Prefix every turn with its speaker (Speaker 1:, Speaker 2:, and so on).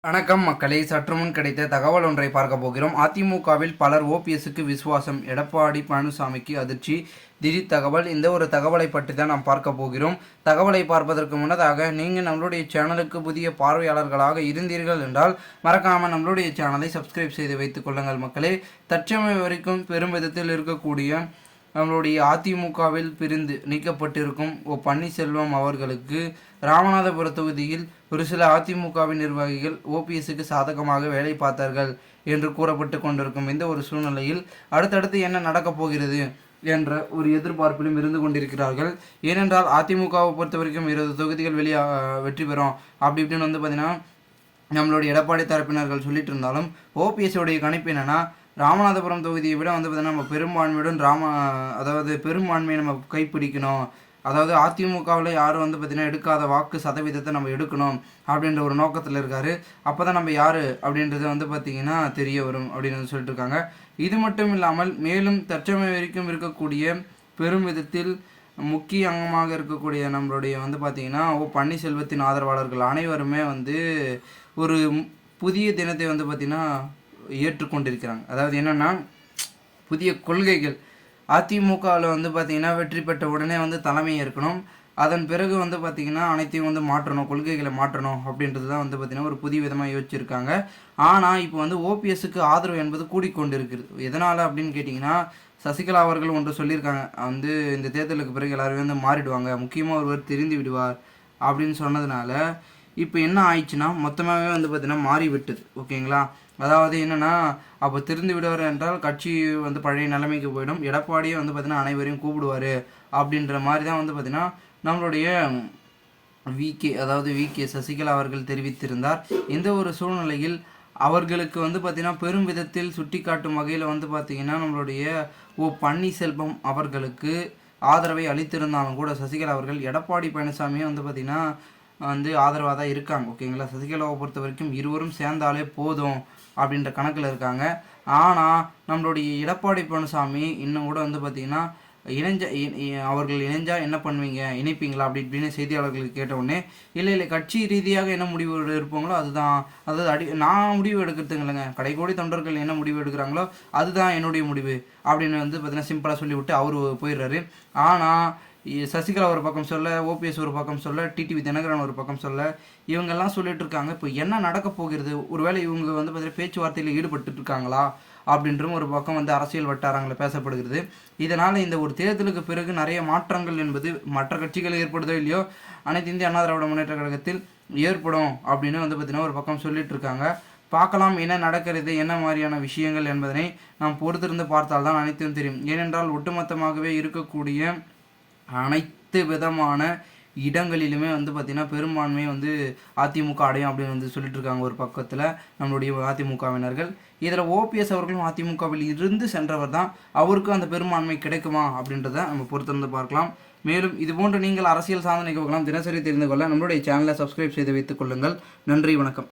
Speaker 1: வணக்கம் மக்களே, சற்று முன் கிடைத்த தகவல் ஒன்றை பார்க்க போகிறோம். அதிமுகவில் பலர் ஓபிஎஸ்க்கு விசுவாசம், எடப்பாடி பழனிசாமிக்கு அதிர்ச்சி. திடீர் தகவல். இந்த ஒரு தகவலை பற்றி தான் நாம் பார்க்க போகிறோம். தகவலை பார்ப்பதற்கு முன்னதாக நீங்கள் நம்மளுடைய சேனலுக்கு புதிய பார்வையாளர்களாக இருந்தீர்கள் என்றால் மறக்காமல் நம்மளுடைய சேனலை சப்ஸ்கிரைப் செய்து வைத்துக் கொள்ளுங்கள் மக்களே. தற்சமயம் வரைக்கும் பெரும் விதத்தில் இருக்கக்கூடிய நம்மளுடைய அதிமுகவில் பிரிந்து நீக்கப்பட்டிருக்கும் பன்னீர்செல்வம் அவர்களுக்கு ராமநாதபுர தொகுதியில் ஒரு சில அதிமுகவின் நிர்வாகிகள் ஓபிஎஸ்க்கு சாதகமாக வேலை பார்த்தார்கள் என்று கூறப்பட்டு கொண்டிருக்கும் இந்த ஒரு சூழ்நிலையில் அடுத்தடுத்து என்ன நடக்கப் போகிறது என்ற ஒரு எதிர்பார்ப்பிலும் இருந்து கொண்டிருக்கிறார்கள். ஏனென்றால் அதிமுகவை பொறுத்த வரைக்கும் 20 தொகுதிகள் வெற்றி பெறும் அப்படி இப்படின்னு பார்த்திங்கன்னா நம்மளுடைய எடப்பாடி தரப்பினர்கள் சொல்லிட்டு இருந்தாலும் ஓபிஎஸ்ஸோடைய கணிப்பு என்னென்னா, ராமநாதபுரம் தொகுதியை விட பார்த்திங்கன்னா நம்ம பெரும்பான்மையுடன் அதாவது பெரும்பான்மையை நம்ம கைப்பிடிக்கணும். அதாவது அதிமுகவில் யாரும் பார்த்திங்கன்னா எடுக்காத வாக்கு சதவீதத்தை நம்ம எடுக்கணும் அப்படின்ற ஒரு நோக்கத்தில் இருக்கார். அப்போ தான் நம்ம யார் அப்படின்றது பார்த்திங்கன்னா தெரிய வரும் அப்படின்னு சொல்லிட்டு இருக்காங்க. இது மட்டும் இல்லாமல் மேலும் தற்சமயம் வரைக்கும் இருக்கக்கூடிய பெரும் விதத்தில் முக்கிய அங்கமாக இருக்கக்கூடிய நம்மளுடைய பார்த்திங்கன்னா பன்னீர்செல்வத்தின் ஆதரவாளர்கள் அனைவருமே ஒரு புதிய தினத்தை பார்த்திங்கன்னா ஏற்றுக்கொண்டிருக்கிறாங்க. அதாவது என்னென்னா, புதிய கொள்கைகள் அதிமுகவில் பார்த்திங்கன்னா வெற்றி பெற்ற உடனே தலைமை ஏற்கணும். அதன் பிறகு பார்த்திங்கன்னா அனைத்தையும் மாற்றணும், கொள்கைகளை மாற்றணும் அப்படின்றது தான் பார்த்திங்கன்னா ஒரு புதிய விதமாக யோசிச்சிருக்காங்க. ஆனால் இப்போ ஓபிஎஸ்க்கு ஆதரவு என்பது கூடிக்கொண்டு இருக்கிறது. எதனால் அப்படின்னு கேட்டிங்கன்னா, சசிகலா அவர்கள் ஒன்று சொல்லியிருக்காங்க, இந்த தேர்தலுக்கு பிறகு எல்லாருமே மாறிடுவாங்க, முக்கியமாக ஒருவர் தெரிந்து விடுவார் அப்படின்னு சொன்னதுனால இப்போ என்ன ஆயிடுச்சுன்னா மொத்தமாகவே பார்த்திங்கன்னா மாறிவிட்டது. ஓகேங்களா? அதாவது என்னென்னா, அப்போ திருந்து விடுவார் என்றால் கட்சி பழைய நிலைமைக்கு போயிடும். எடப்பாடியே பார்த்திங்கன்னா அனைவரையும் கூப்பிடுவார் அப்படின்ற மாதிரி தான் பார்த்திங்கன்னா நம்மளுடைய விகே சசிகலா அவர்கள் தெரிவித்திருந்தார். இந்த ஒரு சூழ்நிலையில் அவர்களுக்கு பார்த்திங்கன்னா பெரும் விதத்தில் சுட்டி காட்டும் வகையில் பார்த்திங்கன்னா நம்மளுடைய பன்னீர்செல்வம் அவர்களுக்கு ஆதரவை அளித்திருந்தாலும் கூட சசிகலா அவர்கள் எடப்பாடி பழனிசாமியை பார்த்திங்கன்னா ஆதரவாக தான் இருக்காங்க. ஓகேங்களா? சசிகலாவை பொறுத்த வரைக்கும் இருவரும் சேர்ந்தாலே போதும் அப்படின்ற கணக்கில் இருக்காங்க. ஆனால் நம்மளுடைய எடப்பாடி பழனிசாமி இன்னும் கூட பார்த்திங்கன்னா அவர்கள் இணைஞ்சால் என்ன பண்ணுவீங்க, இணைப்பீங்களா அப்படி இப்படின்னு செய்தியாளர்களுக்கு கேட்டவுடனே இல்லை கட்சி ரீதியாக என்ன முடிவு இருப்பாங்களோ அதுதான், அதாவது நான் முடிவு எடுக்கிறதுங்க இல்லைங்க, கடைக்கோடி தொண்டர்கள் என்ன முடிவு எடுக்கிறாங்களோ அதுதான் என்னுடைய முடிவு அப்படின்னு பார்த்திங்கன்னா சிம்பிளாக சொல்லிவிட்டு அவர் போயிடுறாரு. ஆனால் சசிகலா ஒரு பக்கம் சொல்ல, ஓபிஎஸ் ஒரு பக்கம் சொல்ல, டிடிவி தினகரன் ஒரு பக்கம் சொல்ல, இவங்கெல்லாம் சொல்லிட்டு இருக்காங்க. இப்போ என்ன நடக்க போகிறது, ஒருவேளை இவங்க பார்த்தீங்கன்னா பேச்சுவார்த்தையில் ஈடுபட்டு இருக்காங்களா அப்படின்றும் ஒரு பக்கம் அரசியல் வட்டாரங்களில் பேசப்படுகிறது. இதனால் இந்த ஒரு தேர்தலுக்கு பிறகு நிறைய மாற்றங்கள் என்பது மற்ற கட்சிகள் ஏற்படுதோ இல்லையோ அனைத்து இந்திய அண்ணா திராவிட முன்னேற்ற கழகத்தில் ஏற்படும் அப்படின்னு பார்த்தீங்கன்னா ஒரு பக்கம் சொல்லிட்டு இருக்காங்க. பார்க்கலாம் என்ன நடக்கிறது, என்ன மாதிரியான விஷயங்கள் என்பதனை நாம் பொறுத்திருந்து பார்த்தால் தான் அனைத்தும் தெரியும். ஏனென்றால் ஒட்டுமொத்தமாகவே இருக்கக்கூடிய அனைத்து விதமான இடங்களிலுமே பார்த்திங்கன்னா பெரும்பான்மையை அதிமுக அடையும் அப்படின்னு சொல்லிட்டு இருக்காங்க ஒரு பக்கத்தில் நம்மளுடைய அதிமுகவினர்கள். இதில் ஓபிஎஸ் அவர்களும் அதிமுகவில் இருந்து சென்றவர் தான், அவருக்கும் அந்த பெரும்பான்மை கிடைக்குமா அப்படின்றத நம்ம பொறுத்திருந்து பார்க்கலாம். மேலும் இதுபோன்று நீங்கள் அரசியல் சாதனை தினசரி தெரிந்து கொள்ள நம்மளுடைய சேனலை சப்ஸ்கிரைப் செய்து வைத்துக் கொள்ளுங்கள். நன்றி, வணக்கம்.